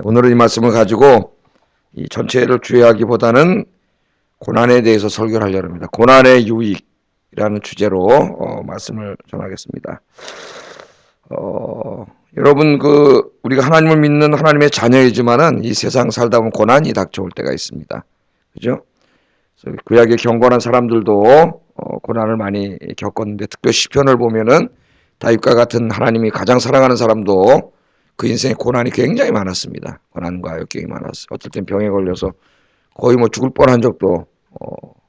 오늘은 이 말씀을 가지고 이 전체를 주의하기보다는 고난에 대해서 설교를 하려고 합니다. 고난의 유익이라는 주제로 말씀을 전하겠습니다. 여러분 우리가 하나님을 믿는 하나님의 자녀이지만은 이 세상 살다 보면 고난이 닥쳐올 때가 있습니다. 그죠? 구약의 경건한 사람들도 고난을 많이 겪었는데 특별히 시편을 보면은 다윗과 같은 하나님이 가장 사랑하는 사람도 그 인생에 고난이 굉장히 많았습니다. 고난과 역경이 많았어요. 어떨 땐 병에 걸려서 거의 죽을 뻔한 적도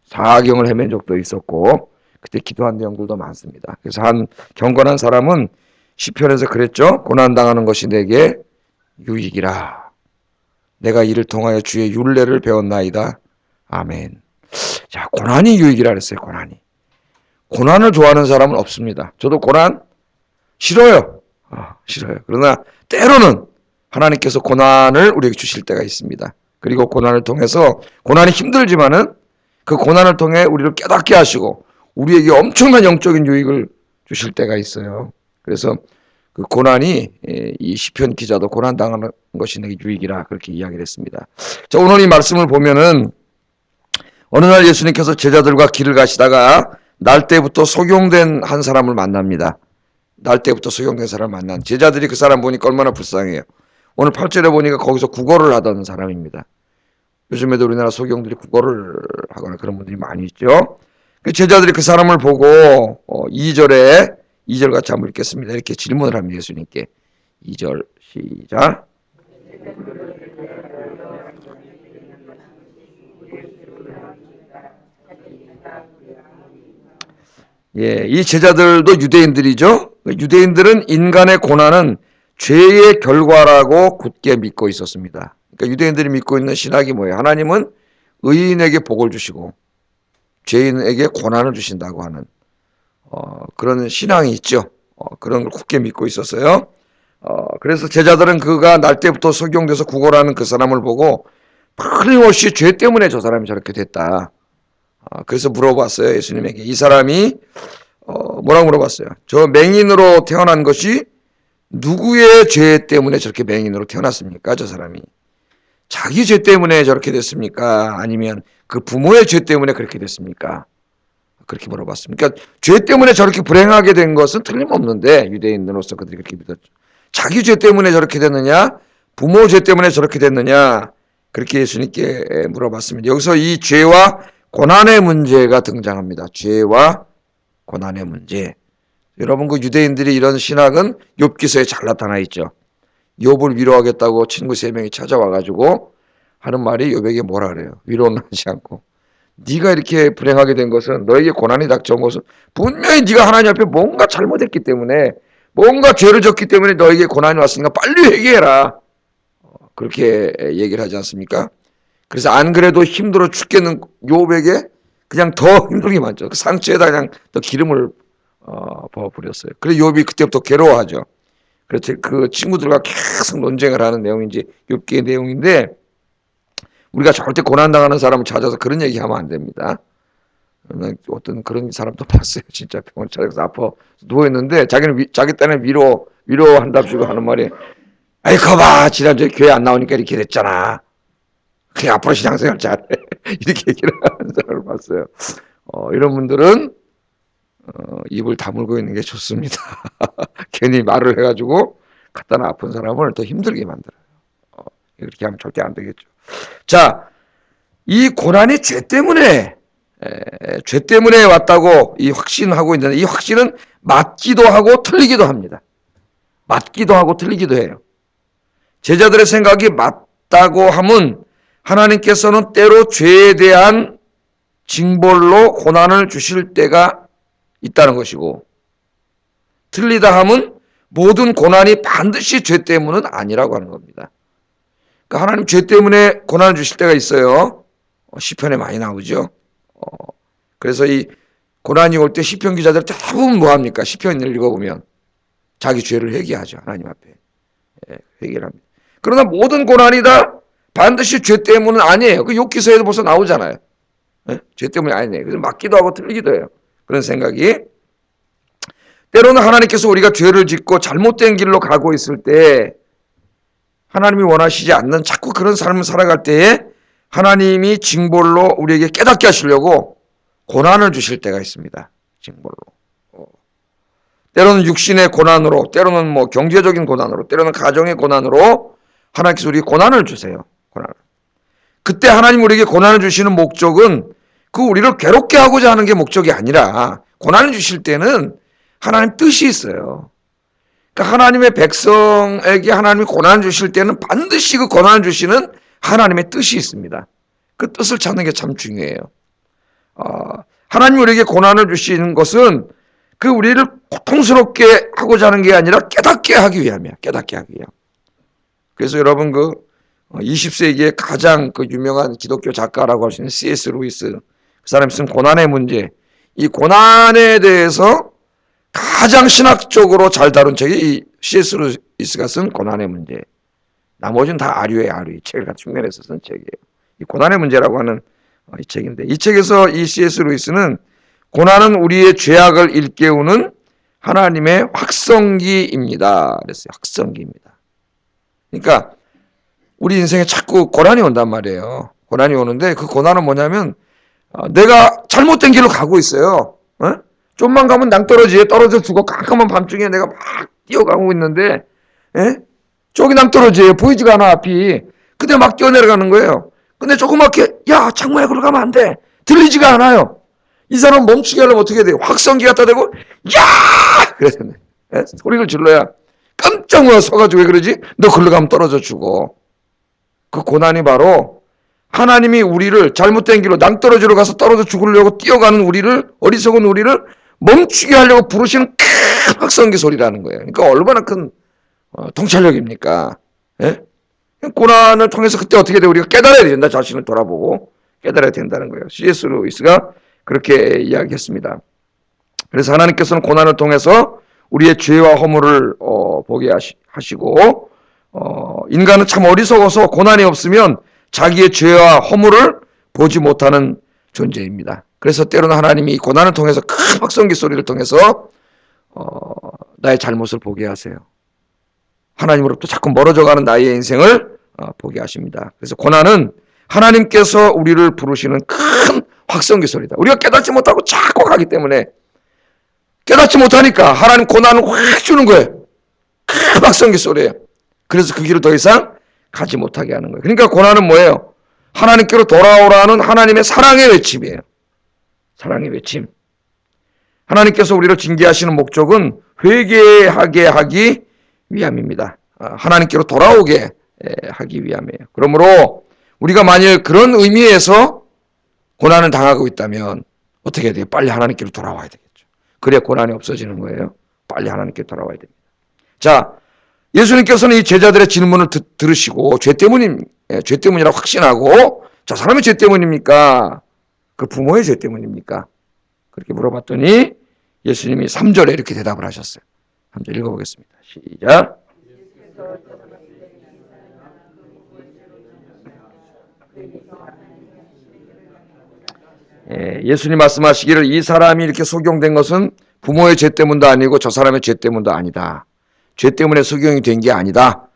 사경을 헤맨 적도 있었고 그때 기도한 내용들도 많습니다. 그래서 한 경건한 사람은 시편에서 그랬죠. 고난당하는 것이 내게 유익이라. 내가 이를 통하여 주의 율례를 배웠나이다. 아멘. 자, 고난이 유익이라 그랬어요. 고난을 좋아하는 사람은 없습니다. 저도 고난 싫어요. 싫어요. 그러나 때로는 하나님께서 고난을 우리에게 주실 때가 있습니다. 그리고 고난을 통해서 고난이 힘들지만은 그 고난을 통해 우리를 깨닫게 하시고 우리에게 엄청난 영적인 유익을 주실 때가 있어요. 그래서 그 고난이 이 시편 기자도 고난 당하는 것이 내게 유익이라 그렇게 이야기를 했습니다. 자, 오늘 이 말씀을 보면은 어느 날 예수님께서 제자들과 길을 가시다가 날 때부터 소경된 한 사람을 만납니다. 날 때부터 소경된 사람을 만난 제자들이 그 사람 보니까 얼마나 불쌍해요. 오늘 8절에 보니까 거기서 국어를 하던 사람입니다. 요즘에도 우리나라 소경들이 국어를 하거나 그런 분들이 많이 있죠. 그 제자들이 그 사람을 보고 2절 같이 한번 읽겠습니다. 이렇게 질문을 합니다. 예수님께. 2절 시작. 예, 이 제자들도 유대인들이죠. 유대인들은 인간의 고난은 죄의 결과라고 굳게 믿고 있었습니다. 그러니까 유대인들이 믿고 있는 신학이 뭐예요? 하나님은 의인에게 복을 주시고 죄인에게 고난을 주신다고 하는 그런 신앙이 있죠. 그런 걸 굳게 믿고 있었어요. 그래서 제자들은 그가 날 때부터 소경돼서 구걸하는 그 사람을 보고 끊임없이 죄 때문에 저 사람이 저렇게 됐다. 그래서 물어봤어요. 예수님에게. 이 사람이 뭐라고 물어봤어요? 저 맹인으로 태어난 것이 누구의 죄 때문에 저렇게 맹인으로 태어났습니까? 저 사람이. 자기 죄 때문에 저렇게 됐습니까? 아니면 그 부모의 죄 때문에 그렇게 됐습니까? 그렇게 물어봤습니다. 그러니까 죄 때문에 저렇게 불행하게 된 것은 틀림없는데 유대인으로서 그들이 그렇게 믿었죠. 자기 죄 때문에 저렇게 됐느냐? 부모 죄 때문에 저렇게 됐느냐? 그렇게 예수님께 물어봤습니다. 여기서 이 죄와 고난의 문제가 등장합니다. 죄와 고난의 문제. 여러분 그 유대인들이 이런 신학은 욥기서에 잘 나타나 있죠. 욥을 위로하겠다고 친구 3명이 찾아와가지고 하는 말이 욥에게 뭐라 그래요? 위로는 하지 않고 네가 이렇게 불행하게 된 것은 너에게 고난이 닥쳐온 것은 분명히 네가 하나님 앞에 뭔가 잘못했기 때문에 뭔가 죄를 졌기 때문에 너에게 고난이 왔으니까 빨리 회개해라. 그렇게 얘기를 하지 않습니까? 그래서 안 그래도 힘들어 죽겠는 욥에게 그냥 더 힘들게 많죠. 그 상처에다 그냥 더 기름을 부어버렸어요. 그래서 욥이 그때부터 괴로워하죠. 그래서 그 친구들과 계속 논쟁을 하는 내용인지 욥기의 내용인데 우리가 절대 고난당하는 사람을 찾아서 그런 얘기하면 안 됩니다. 어떤 그런 사람도 봤어요. 진짜 병원 찾아서 아파 누워있는데 자기 딴에 위로한답시고 하는 말이 아이 거봐 지난주에 교회 안 나오니까 이렇게 됐잖아. 그냥 앞으로 신앙생활 잘해. 이렇게 얘기를 하는 사람을 봤어요. 이런 분들은 입을 다물고 있는 게 좋습니다. 괜히 말을 해가지고 갖다 놔 아픈 사람을 더 힘들게 만들어요. 이렇게 하면 절대 안 되겠죠. 자, 이 고난이 죄 때문에 왔다고 이 확신하고 있는데 이 확신은 맞기도 하고 틀리기도 합니다. 맞기도 하고 틀리기도 해요. 제자들의 생각이 맞다고 하면 하나님께서는 때로 죄에 대한 징벌로 고난을 주실 때가 있다는 것이고 틀리다 하면 모든 고난이 반드시 죄 때문은 아니라고 하는 겁니다. 그러니까 하나님 죄 때문에 고난을 주실 때가 있어요. 시편에 많이 나오죠. 그래서 이 고난이 올 때 시편 기자들 대부분 뭐합니까? 시편을 읽어보면 자기 죄를 회개하죠. 하나님 앞에. 회개를 합니다. 그러나 모든 고난이 다 반드시 죄 때문은 아니에요. 그 욥기서에도 벌써 나오잖아요. 죄 때문이 아니에요. 그래서 맞기도 하고 틀리기도 해요. 그런 생각이. 때로는 하나님께서 우리가 죄를 짓고 잘못된 길로 가고 있을 때 하나님이 원하시지 않는 자꾸 그런 삶을 살아갈 때에 하나님이 징벌로 우리에게 깨닫게 하시려고 고난을 주실 때가 있습니다. 징벌로. 때로는 육신의 고난으로, 때로는 뭐 경제적인 고난으로, 때로는 가정의 고난으로 하나님께서 우리에게 고난을 주세요. 고난을. 그때 하나님 우리에게 고난을 주시는 목적은 그 우리를 괴롭게 하고자 하는 게 목적이 아니라 고난을 주실 때는 하나님 뜻이 있어요. 그러니까 하나님의 백성에게 하나님이 고난을 주실 때는 반드시 그 고난을 주시는 하나님의 뜻이 있습니다. 그 뜻을 찾는 게 참 중요해요. 하나님 우리에게 고난을 주시는 것은 그 우리를 고통스럽게 하고자 하는 게 아니라 깨닫게 하기 위함이야. 깨닫게 하기 위함. 그래서 여러분 그 20세기의 가장 그 유명한 기독교 작가라고 할 수 있는 C.S. 루이스, 그 사람이 쓴 고난의 문제, 이 고난에 대해서 가장 신학적으로 잘 다룬 책이 이 C.S. 루이스가 쓴 고난의 문제. 나머지는 다 아류의 아류, 이 책을 같이 측면에서 쓴 책이에요. 이 고난의 문제라고 하는 이 책인데, 이 책에서 이 C.S. 루이스는 고난은 우리의 죄악을 일깨우는 하나님의 확성기입니다. 그랬어요. 확성기입니다. 그러니까 우리 인생에 자꾸 고난이 온단 말이에요. 고난이 오는데 그 고난은 뭐냐면 내가 잘못된 길로 가고 있어요. 좀만 가면 낭떠러지에 떨어져 죽어. 깜깜한 밤중에 내가 막 뛰어가고 있는데 저기 낭떠러지에 보이지가 않아 앞이. 근데 막 뛰어내려가는 거예요. 근데 조그맣게 야 창문에 걸어 가면 안 돼. 들리지가 않아요. 이 사람 멈추게 하려면 어떻게 돼요? 확성기 갖다 대고 야! 그랬네. 소리를 질러야 깜짝 놀라 서가지고 왜 그러지? 너 걸러 가면 떨어져 죽어. 그 고난이 바로 하나님이 우리를 잘못된 길로 낭떠러지로 가서 떨어져 죽으려고 뛰어가는 우리를, 어리석은 우리를 멈추게 하려고 부르시는 큰 확성기 소리라는 거예요. 그러니까 얼마나 큰 통찰력입니까? 예? 고난을 통해서 그때 어떻게 돼? 우리가 깨달아야 된다. 자신을 돌아보고 깨달아야 된다는 거예요. C.S. 루이스가 그렇게 이야기했습니다. 그래서 하나님께서는 고난을 통해서 우리의 죄와 허물을 보게 하시고 인간은 참 어리석어서 고난이 없으면 자기의 죄와 허물을 보지 못하는 존재입니다. 그래서 때로는 하나님이 이 고난을 통해서 큰 확성기 소리를 통해서 나의 잘못을 보게 하세요. 하나님으로부터 자꾸 멀어져가는 나의 인생을 보게 하십니다. 그래서 고난은 하나님께서 우리를 부르시는 큰 확성기 소리다. 우리가 깨닫지 못하고 자꾸 가기 때문에 깨닫지 못하니까 하나님 고난을 확 주는 거예요. 큰 확성기 소리예요. 그래서 그 길을 더 이상 가지 못하게 하는 거예요. 그러니까 고난은 뭐예요? 하나님께로 돌아오라는 하나님의 사랑의 외침이에요. 사랑의 외침. 하나님께서 우리를 징계하시는 목적은 회개하게 하기 위함입니다. 하나님께로 돌아오게 하기 위함이에요. 그러므로 우리가 만일 그런 의미에서 고난을 당하고 있다면 어떻게 해야 돼요? 빨리 하나님께로 돌아와야 되겠죠. 그래야 고난이 없어지는 거예요. 빨리 하나님께 돌아와야 됩니다. 자, 예수님께서는 이 제자들의 질문을 들으시고 죄 때문이라고 확신하고 저 사람의 죄 때문입니까? 그 부모의 죄 때문입니까? 그렇게 물어봤더니 예수님이 3절에 이렇게 대답을 하셨어요. 3절 읽어보겠습니다. 시작. 예수님 말씀하시기를 이 사람이 이렇게 소경된 것은 부모의 죄 때문도 아니고 저 사람의 죄 때문도 아니다. 죄 때문에 소경이 된 게 아니다.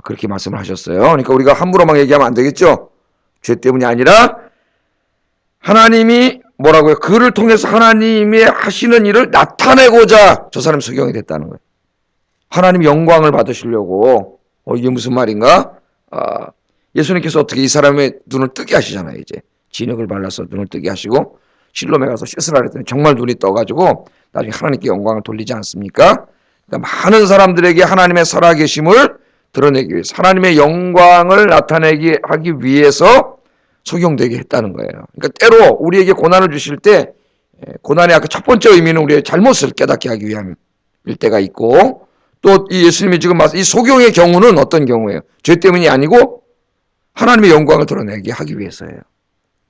그렇게 말씀을 하셨어요. 그러니까 우리가 함부로만 얘기하면 안 되겠죠. 죄 때문이 아니라 하나님이 뭐라고요? 그를 통해서 하나님이 하시는 일을 나타내고자 저 사람이 소경이 됐다는 거예요. 하나님 영광을 받으시려고. 이게 무슨 말인가? 예수님께서 어떻게 이 사람의 눈을 뜨게 하시잖아요. 이제 진흙을 발라서 눈을 뜨게 하시고 실로에 가서 씻으라 그랬더니 정말 눈이 떠가지고 나중에 하나님께 영광을 돌리지 않습니까? 그러니까 많은 사람들에게 하나님의 살아계심을 드러내기 위해서 하나님의 영광을 나타내게 하기 위해서 소경되게 했다는 거예요. 그러니까 때로 우리에게 고난을 주실 때 고난의 아까 첫 번째 의미는 우리의 잘못을 깨닫게 하기 위함일 때가 있고 또 이 예수님이 지금 말씀 이 소경의 경우는 어떤 경우예요? 죄 때문이 아니고 하나님의 영광을 드러내게 하기 위해서예요.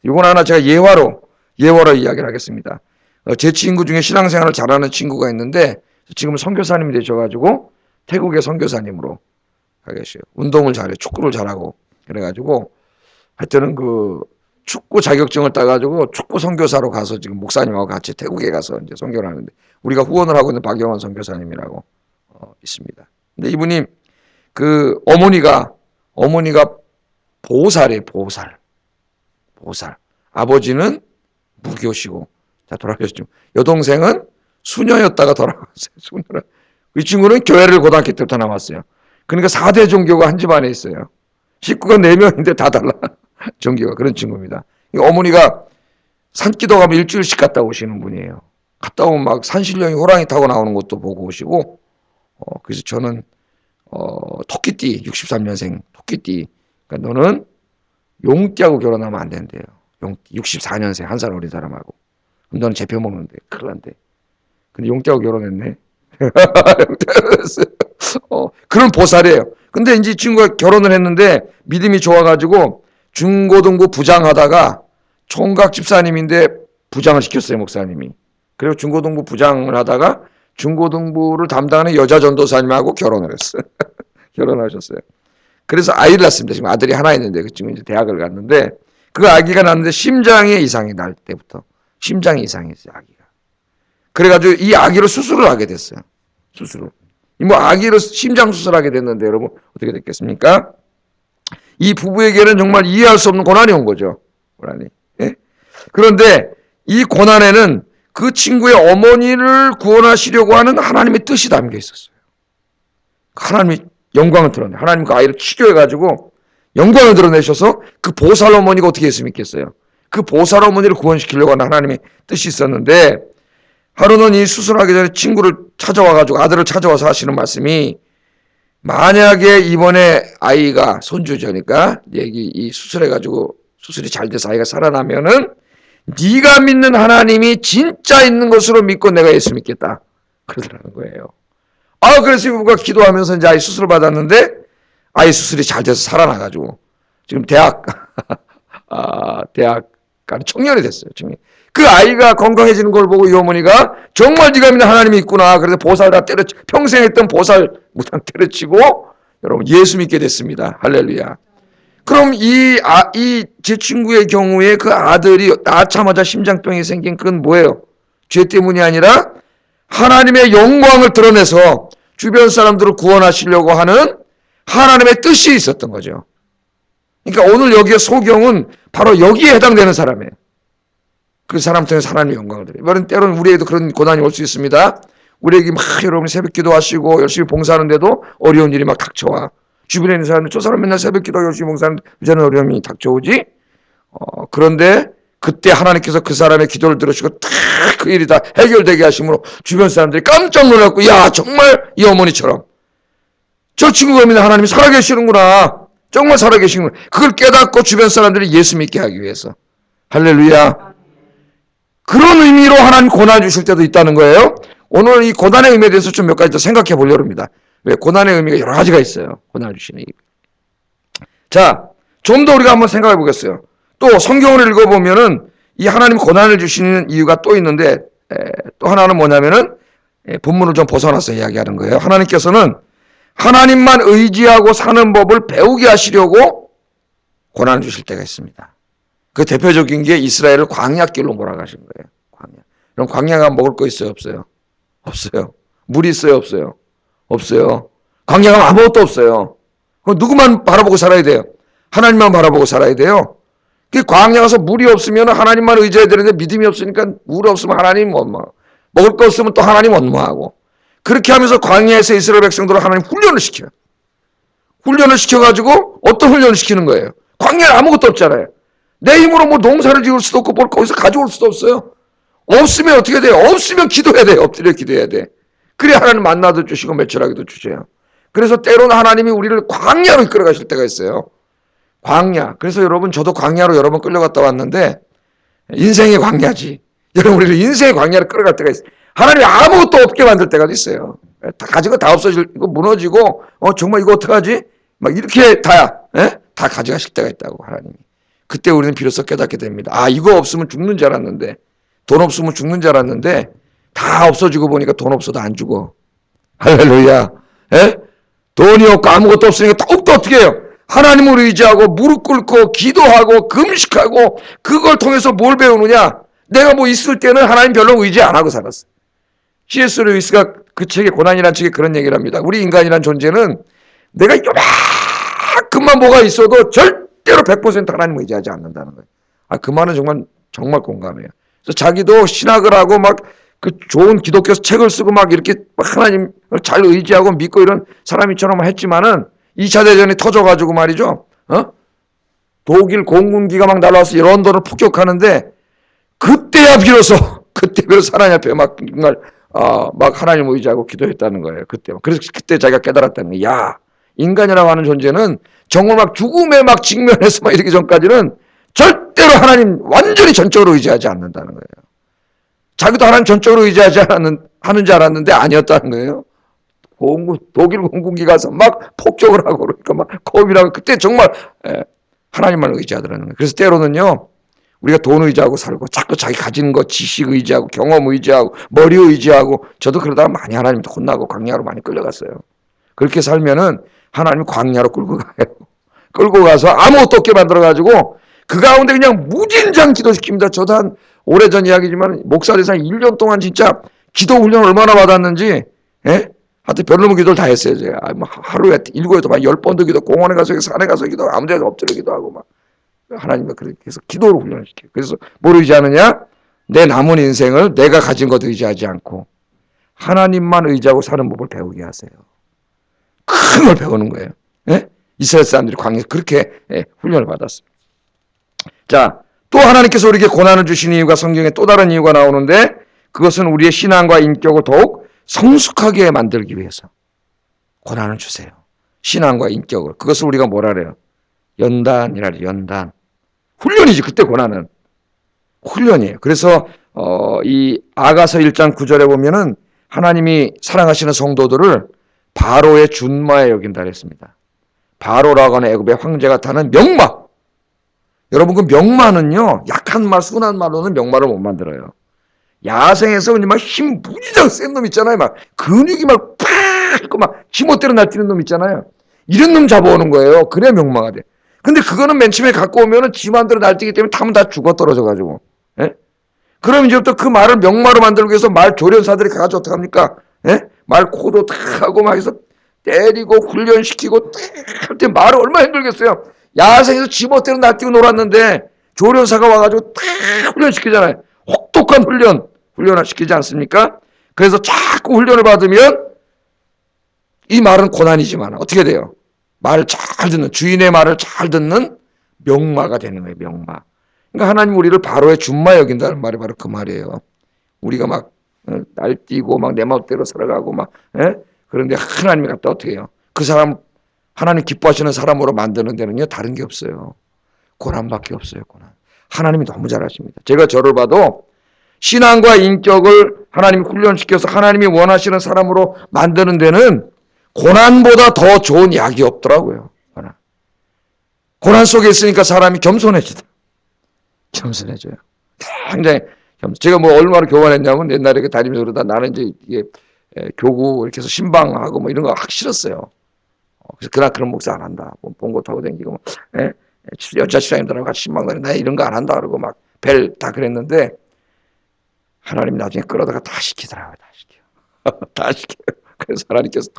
이건 하나 제가 예화로 이야기를 하겠습니다. 제 친구 중에 신앙생활을 잘하는 친구가 있는데 지금 선교사님이 되셔가지고 태국의 선교사님으로 가 계셔요. 운동을 잘해, 축구를 잘하고 그래가지고 하여튼은 그 축구 자격증을 따가지고 축구 선교사로 가서 지금 목사님하고 같이 태국에 가서 이제 선교를 하는데 우리가 후원을 하고 있는 박영원 선교사님이라고 있습니다. 근데 이분이 그 어머니가 보살이에요. 보살. 아버지는 무교시고 다 돌아가셨죠. 여동생은 수녀였다가 돌아갔어요. 수녀를. 이 친구는 교회를 고등학교 때부터 나왔어요. 그러니까 4대 종교가 한 집안에 있어요. 식구가 4명인데 다 달라. 종교가. 그런 친구입니다. 어머니가 산기도 가면 일주일씩 갔다 오시는 분이에요. 갔다 오면 막 산신령이 호랑이 타고 나오는 것도 보고 오시고, 그래서 저는 토끼띠 63년생 토끼띠. 그러니까 너는 용띠하고 결혼하면 안 된대요. 용띠 64년생 한 살 어린 사람하고. 그럼 너는 제표 먹는데 큰일 난대. 근데 용띠하고 결혼했네. 그런 보살이에요. 근데 이제 이 친구가 결혼을 했는데 믿음이 좋아가지고 중고등부 부장하다가 총각 집사님인데 부장을 시켰어요, 목사님이. 그리고 중고등부 부장을 하다가 중고등부를 담당하는 여자 전도사님하고 결혼을 했어요. 결혼하셨어요. 그래서 아이를 낳습니다. 지금 아들이 하나 있는데 그 친구 이제 대학을 갔는데 그 아기가 낳는데 심장에 이상이 날 때부터 심장에 이상이 있어요, 아기가. 그래가지고 이 아기로 수술을 하게 됐어요. 수술을. 뭐 아기로 심장 수술하게 됐는데 여러분 어떻게 됐겠습니까? 이 부부에게는 정말 이해할 수 없는 고난이 온 거죠. 고난이. 예? 그런데 이 고난에는 그 친구의 어머니를 구원하시려고 하는 하나님의 뜻이 담겨 있었어요. 하나님이 영광을 드러내. 하나님 그 아이를 치료해가지고 영광을 드러내셔서 그 보살 어머니가 어떻게 했으면 있겠어요. 그 보살 어머니를 구원시키려고 하는 하나님의 뜻이 있었는데 하루는 이 수술하기 전에 친구를 찾아와가지고 아들을 찾아와서 하시는 말씀이 만약에 이번에 아이가 손주저니까 이 수술해가지고 수술이 잘 돼서 아이가 살아나면은 네가 믿는 하나님이 진짜 있는 것으로 믿고 내가 예수 믿겠다. 그러더라는 거예요. 그래서 이부가 기도하면서 이제 아이 수술을 받았는데 아이 수술이 잘 돼서 살아나가지고 지금 대학 가는 청년이 됐어요. 청년. 그 아이가 건강해지는 걸 보고 이 어머니가 정말 네가 믿는 하나님이 있구나. 그래서 보살 다 평생 했던 보살 무당 때려치고 여러분 예수 믿게 됐습니다. 할렐루야. 그럼 제 친구의 경우에 그 아들이 낳자마자 심장병이 생긴 그건 뭐예요? 죄 때문이 아니라 하나님의 영광을 드러내서 주변 사람들을 구원하시려고 하는 하나님의 뜻이 있었던 거죠. 그러니까 오늘 여기에 소경은 바로 여기에 해당되는 사람이에요. 그 사람 통해서 하나님의 영광을 드려요. 말은 때로는 우리에도 그런 고난이 올 수 있습니다. 우리에게 막 여러분이 새벽 기도하시고 열심히 봉사하는데도 어려운 일이 막 닥쳐와. 주변에 있는 사람들 저 사람 맨날 새벽 기도 열심히 봉사하는데 이제는 어려움이 닥쳐오지. 그런데 그때 하나님께서 그 사람의 기도를 들으시고 딱 그 일이 다 해결되게 하심으로 주변 사람들이 깜짝 놀랐고 야 정말 이 어머니처럼 저 친구가 믿는 하나님이 살아계시는구나. 정말 살아계시는구나. 그걸 깨닫고 주변 사람들이 예수 믿게 하기 위해서. 할렐루야. 그런 의미로 하나님 고난 주실 때도 있다는 거예요. 오늘 이 고난의 의미에 대해서 좀 몇 가지 더 생각해 보려고 합니다. 왜? 고난의 의미가 여러 가지가 있어요. 고난을 주시는 의미. 자, 좀 더 우리가 한번 생각해 보겠어요. 또 성경을 읽어보면은 이 하나님 고난을 주시는 이유가 또 있는데 또 하나는 뭐냐면은 본문을 좀 벗어나서 이야기하는 거예요. 하나님께서는 하나님만 의지하고 사는 법을 배우게 하시려고 고난을 주실 때가 있습니다. 그 대표적인 게 이스라엘을 광야길로 몰아가신 거예요. 광야. 그럼 광야가 먹을 거 있어요? 없어요? 없어요. 물이 있어요? 없어요? 없어요. 광야가 아무것도 없어요. 그럼 누구만 바라보고 살아야 돼요? 하나님만 바라보고 살아야 돼요. 그 광야 가서 물이 없으면 하나님만 의지해야 되는데 믿음이 없으니까 물 없으면 하나님 먹을 거 없으면 또 하나님 원망하고 그렇게 하면서 광야에서 이스라엘 백성들을 하나님 훈련을 시켜요. 훈련을 시켜가지고 어떤 훈련을 시키는 거예요? 광야에 아무것도 없잖아요. 내 힘으로 뭐 농사를 지을 수도 없고 뭘 거기서 가져올 수도 없어요. 없으면 어떻게 돼요? 없으면 기도해야 돼요. 엎드려 기도해야 돼. 그래 하나님 만나도 주시고 매출하기도 주셔요. 그래서 때로는 하나님이 우리를 광야로 이끌어가실 때가 있어요. 광야. 그래서 여러분 저도 광야로 여러 번 끌려갔다 왔는데 인생의 광야지. 여러분 우리를 인생의 광야로 끌어갈 때가 있어요. 하나님이 아무것도 없게 만들 때가 있어요. 다 가진 거 다 없어지고 무너지고 정말 이거 어떡하지? 막 이렇게 다 가져가실 때가 있다고 하나님이. 그때 우리는 비로소 깨닫게 됩니다. 이거 없으면 죽는 줄 알았는데 돈 없으면 죽는 줄 알았는데 다 없어지고 보니까 돈 없어도 안 죽어. 할렐루야. 돈이 없고 아무것도 없으니까 더욱더 어떻게 해요? 하나님을 의지하고 무릎 꿇고 기도하고 금식하고 그걸 통해서 뭘 배우느냐? 내가 뭐 있을 때는 하나님 별로 의지 안 하고 살았어. C.S. 루이스가 그 책에 고난이라는 책에 그런 얘기를 합니다. 우리 인간이란 존재는 내가 요만큼만 뭐가 있어도 절대로 100% 하나님을 의지하지 않는다는 거예요. 그 말은 정말 공감해요. 그래서 자기도 신학을 하고 막 그 좋은 기독교 책을 쓰고 막 이렇게 하나님을 잘 의지하고 믿고 이런 사람이처럼 했지만은 2차 대전이 터져가지고 말이죠. 독일 공군기가 막 날아와서 런던을 폭격하는데 그때야 비로소 하나님 앞에 막 정말 막 하나님을 의지하고 기도했다는 거예요. 그래서 그때 자기가 깨달았다는 거예요. 야, 인간이라고 하는 존재는 정말 막 죽음에 막 직면해서 막 이렇게 전까지는 절대로 하나님 완전히 전적으로 의지하지 않는다는 거예요. 자기도 하나님 전적으로 의지하지 하는 줄 알았는데 아니었다는 거예요. 독일 공군기 가서 막 폭격을 하고 그러니까 막 겁이 나고 그때 정말 하나님만 의지하더라는 거예요. 그래서 때로는요, 우리가 돈 의지하고 살고 자꾸 자기 가진 거 지식 의지하고 경험 의지하고 머리 의지하고 저도 그러다가 많이 하나님한테 혼나고 광야로 많이 끌려갔어요. 그렇게 살면은 하나님이 광야로 끌고 가요. 끌고 가서 아무것도 없게 만들어가지고 그 가운데 그냥 무진장 기도시킵니다. 저도 한 오래전 이야기지만 목사돼서 한 1년 동안 진짜 기도 훈련 얼마나 받았는지, 예? 하여튼 별놈의 기도를 다 했어요. 제가 하루에 7에도 막 10번도 기도, 공원에 가서 산에 가서 기도, 아무 데서 엎드려 기도하고 막 하나님을 그렇게 해서 기도로 훈련을 시켜요. 그래서 뭘 의지하느냐? 내 남은 인생을 내가 가진 것 의지하지 않고 하나님만 의지하고 사는 법을 배우게 하세요. 큰 걸 배우는 거예요. 예? 이스라엘 사람들이 광야에서 그렇게 훈련을 받았습니다. 자, 또 하나님께서 우리에게 고난을 주신 이유가 성경에 또 다른 이유가 나오는데 그것은 우리의 신앙과 인격을 더욱 성숙하게 만들기 위해서 고난을 주세요. 신앙과 인격을. 그것을 우리가 뭐라 그래요? 연단이라 연단. 훈련이지. 그때 고난은 훈련이에요. 그래서 이 아가서 1장 9절에 보면은 하나님이 사랑하시는 성도들을 바로의 준마에 여긴다 그랬습니다. 바로라고 하는 애굽의 황제가 타는 명마. 여러분 그 명마는요, 약한 말, 순한 말로는 명마를 못 만들어요. 야생에서 그냥 막 힘 무지장 센 놈 있잖아요. 막 근육이 막 팍 있고 막 지멋대로 날뛰는 놈 있잖아요. 이런 놈 잡아오는 거예요. 그래야 명마가 돼. 근데 그거는 맨 처음에 갖고 오면은 지 맘대로 날뛰기 때문에 타면 다 죽어 떨어져가지고. 예? 그럼 이제부터 그 말을 명마로 만들기 위해서 말 조련사들이 가가지고 어떡합니까? 예? 말 코도 탁 하고 막 해서 때리고 훈련시키고 탁 할 때 말을 얼마나 힘들겠어요. 야생에서 지멋대로 날뛰고 놀았는데 조련사가 와가지고 탁 훈련시키잖아요. 혹독한 훈련을 시키지 않습니까? 그래서 자꾸 훈련을 받으면 이 말은 고난이지만 어떻게 돼요? 말을 잘 듣는, 주인의 말을 잘 듣는 명마가 되는 거예요. 명마. 그러니까 하나님 우리를 바로의 준마 여긴다는 말이 바로 그 말이에요. 우리가 막 날뛰고 막 내 마음대로 살아가고 막 그런데 하나님이 갖다 어떻게 해요? 그 사람 하나님 기뻐하시는 사람으로 만드는 데는요 다른 게 없어요. 고난밖에 없어요. 고난. 하나님이 너무 잘하십니다. 제가 저를 봐도 신앙과 인격을 하나님이 훈련시켜서 하나님이 원하시는 사람으로 만드는 데는 고난보다 더 좋은 약이 없더라고요. 고난 속에 있으니까 사람이 겸손해져요. 굉장히 제가 뭐 얼마나 교만했냐면 옛날에 다니면서 그러다 나는 이제 이게 교구 이렇게 해서 신방하고 뭐 이런 거 하기 싫었어요. 그래서 그날 그런 목사 안 한다. 봉고 타고 다니고 여자 시장님들하고 같이 신방 다니 나 이런 거 안 한다 그러고 막 벨 다 그랬는데 하나님 나중에 끌어다가 다 시키더라고요. 다 시켜요. 그래서 하나님께서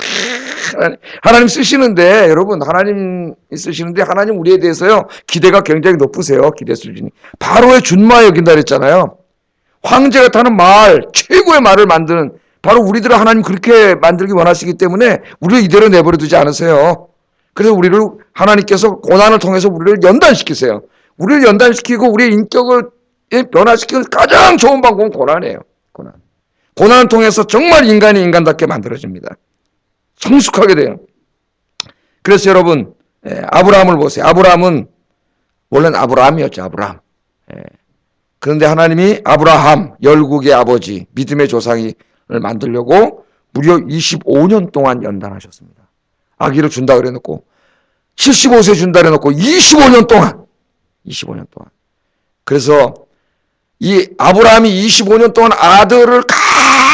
하나님 쓰시는데 여러분 하나님 쓰시는데 하나님 우리에 대해서요 기대가 굉장히 높으세요. 기대 수준이. 바로의 준마 여긴다 그랬잖아요. 황제가 타는 말 최고의 말을 만드는 바로 우리들을 하나님 그렇게 만들기 원하시기 때문에 우리를 이대로 내버려 두지 않으세요. 그래서 우리를 하나님께서 고난을 통해서 우리를 연단시키세요. 우리를 연단시키고 우리의 인격을 변화시키는 가장 좋은 방법은 고난이에요. 고난을 통해서 정말 인간이 인간답게 만들어집니다. 성숙하게 돼요. 그래서 여러분 아브라함을 보세요. 아브라함은 원래는 아브라함이었죠. 아브라함. 그런데 하나님이 아브라함 열국의 아버지 믿음의 조상을 만들려고 무려 25년 동안 연단하셨습니다. 아기를 준다 그래놓고 75세 준다 그래놓고 25년 동안 그래서 이 아브라함이 25년 동안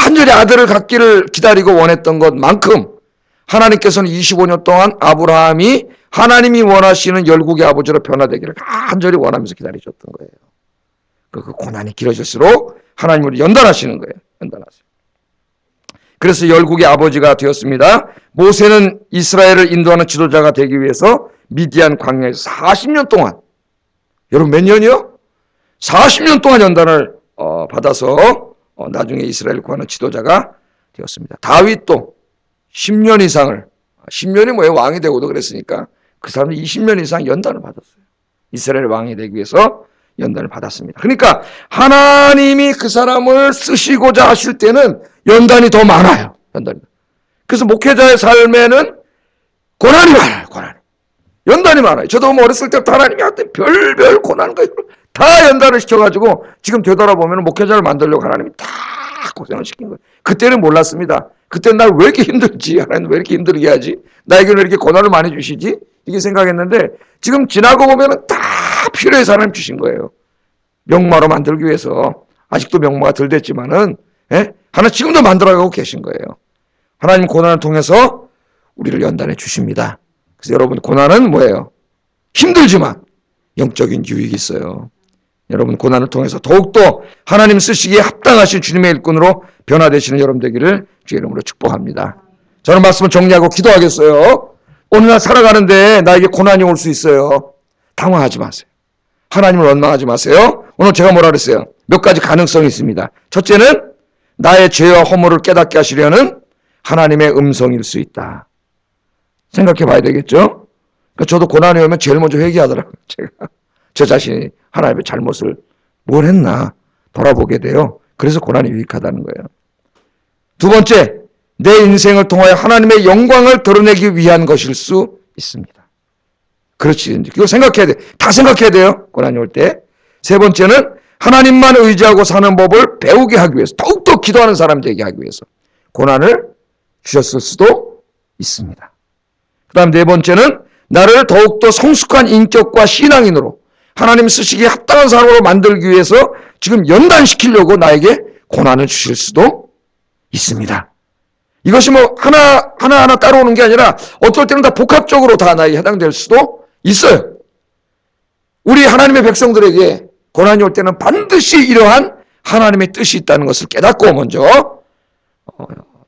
간절히 아들을 갖기를 기다리고 원했던 것만큼 하나님께서는 25년 동안 아브라함이 하나님이 원하시는 열국의 아버지로 변화되기를 간절히 원하면서 기다리셨던 거예요. 그 고난이 길어질수록 하나님 우리 연단하시는 거예요. 연단하세요. 그래서 열국의 아버지가 되었습니다. 모세는 이스라엘을 인도하는 지도자가 되기 위해서 미디안 광야에서 40년 동안, 여러분 몇 년이요? 40년 동안 연단을 받아서 나중에 이스라엘을 구하는 지도자가 되었습니다. 다윗도 10년 이상을, 10년이 뭐예요? 왕이 되고도 그랬으니까 그 사람이 20년 이상 연단을 받았어요. 이스라엘 왕이 되기 위해서 연단을 받았습니다. 그러니까 하나님이 그 사람을 쓰시고자 하실 때는 연단이 더 많아요. 그래서 목회자의 삶에는 고난이 많아요. 연단이 많아요. 저도 뭐 어렸을 때부터 하나님이 하여튼 별별 고난과 다 연단을 시켜가지고 지금 되돌아보면 목회자를 만들려고 하나님이 다 고생을 시킨 거예요. 그때는 몰랐습니다. 그때는 나 왜 이렇게 힘들지? 하나님 왜 이렇게 힘들게 하지? 나에게는 왜 이렇게 고난을 많이 주시지? 이게 생각했는데 지금 지나고 보면 다 필요해서 하나님 주신 거예요. 명마로 만들기 위해서. 아직도 명마가 덜 됐지만은 하나님 지금도 만들어가고 계신 거예요. 하나님 고난을 통해서 우리를 연단해 주십니다. 그래서 여러분 고난은 뭐예요? 힘들지만 영적인 유익이 있어요. 여러분 고난을 통해서 더욱더 하나님 쓰시기에 합당하신 주님의 일꾼으로 변화되시는 여러분 되기를 주의 이름으로 축복합니다. 저는 말씀을 정리하고 기도하겠어요. 오늘날 살아가는데 나에게 고난이 올 수 있어요. 당황하지 마세요. 하나님을 원망하지 마세요. 오늘 제가 뭐라 그랬어요? 몇 가지 가능성이 있습니다. 첫째는 나의 죄와 허물을 깨닫게 하시려는 하나님의 음성일 수 있다. 생각해 봐야 되겠죠? 그러니까 저도 고난이 오면 제일 먼저 회개하더라고요. 제가 저 자신이 하나님의 잘못을 뭘 했나 돌아보게 돼요. 그래서 고난이 유익하다는 거예요. 두 번째, 내 인생을 통하여 하나님의 영광을 드러내기 위한 것일 수 있습니다. 그렇지. 그거 생각해야 돼. 다 생각해야 돼요. 고난이 올 때. 세 번째는 하나님만 의지하고 사는 법을 배우게 하기 위해서, 더욱더 기도하는 사람 되게 하기 위해서 고난을 주셨을 수도 있습니다. 그 다음 네 번째는 나를 더욱더 성숙한 인격과 신앙인으로 하나님 쓰시기에 합당한 사람으로 만들기 위해서 지금 연단시키려고 나에게 고난을 주실 수도 있습니다. 이것이 뭐 하나하나 따라오는 게 아니라 어떨 때는 다 복합적으로 다 나에게 해당될 수도 있어요. 우리 하나님의 백성들에게 고난이 올 때는 반드시 이러한 하나님의 뜻이 있다는 것을 깨닫고 먼저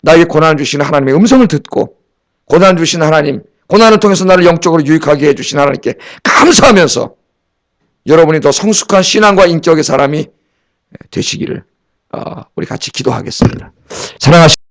나에게 고난을 주시는 하나님의 음성을 듣고 고난을 주시는 하나님, 고난을 통해서 나를 영적으로 유익하게 해주신 하나님께 감사하면서 여러분이 더 성숙한 신앙과 인격의 사람이 되시기를 우리 같이 기도하겠습니다. 사랑하시는